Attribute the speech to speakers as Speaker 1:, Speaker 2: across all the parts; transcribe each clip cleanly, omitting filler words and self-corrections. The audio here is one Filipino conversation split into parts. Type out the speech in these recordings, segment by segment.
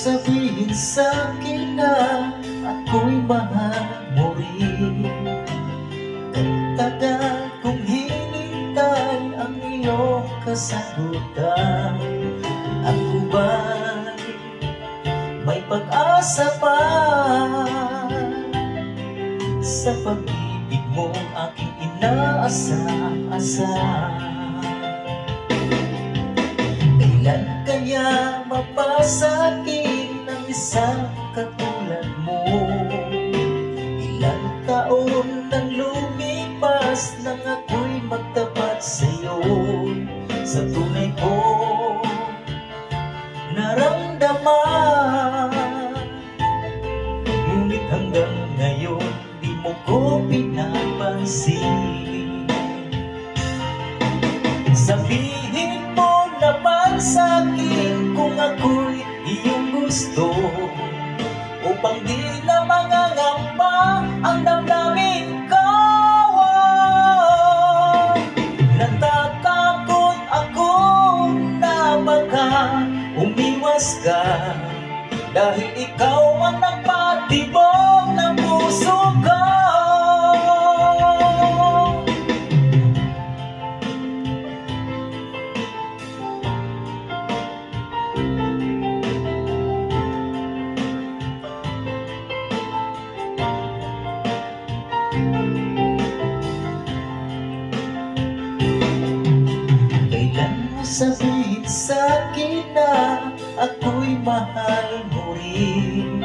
Speaker 1: sabihin sa'kin na ako'y mahal mo rin. Kay tagal kong hinintay ang iyong kasagutan. Ako ba'y may pag-asa pa sa pag-ibig mo aking inaasa-asa? Kailan kaya mapasa'kin ang isang katulad mo? Ilang taon nang lumipas nang ako'y magtapat sa'yo. Sa tunay ko naramdaman, ngunit hanggang ngayon di mo ko pinapansin. Sabihin mo naman sa'kin kung ako'y iyong gusto, upang di na mangangamba ang damdamin ko. Natatakot ako na baka umiwas ka, dahil ikaw ang nagpatibok ng puso ko. Sabihin sa'kin na ako'y mahal mo rin.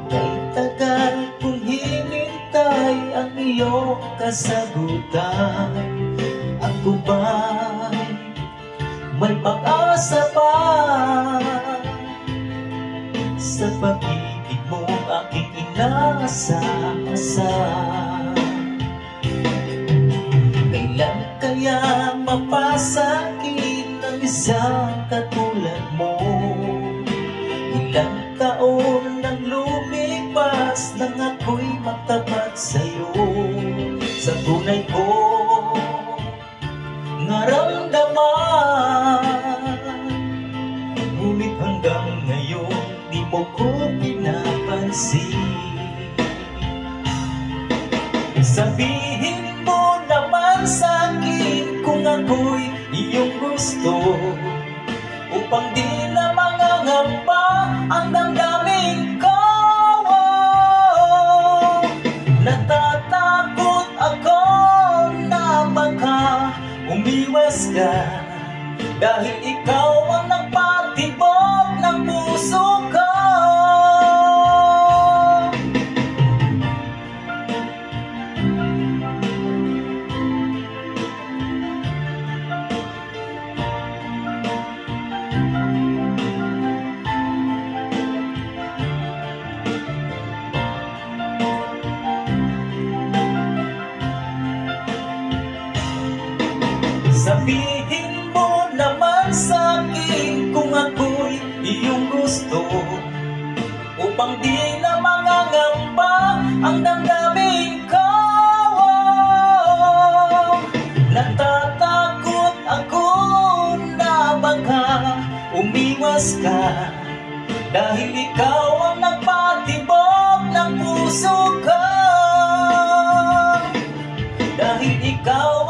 Speaker 1: Kay tagal kong hinintay ang iyong kasagutan. Ako ba'y may pag-asa pa sa pag-ibig mo aking inaasa-asa? Kailan kaya mapasa'kin ang isang katulad mo? Ilang taon nang lumipas nang ako'y magtapat sa'yo. Sa tunay ko naramdaman, ngunit hanggang ngayon di mo ko pinapansin. Sabihin mo naman sa'kin kung ako'y iyong gusto, upang di na mangangamba ang damdamin ko. Natatakot ako na baka umiwas ka, dahil ikaw ang nagpatibok ng puso ko. Sabihin mo naman sa'kin kung ako'y iyong gusto, upang di na mangangamba ang damdamin ko. Natatakot ako na baka umiwas ka, dahil ikaw ang nagpatibok ng puso ko. Dahil ikaw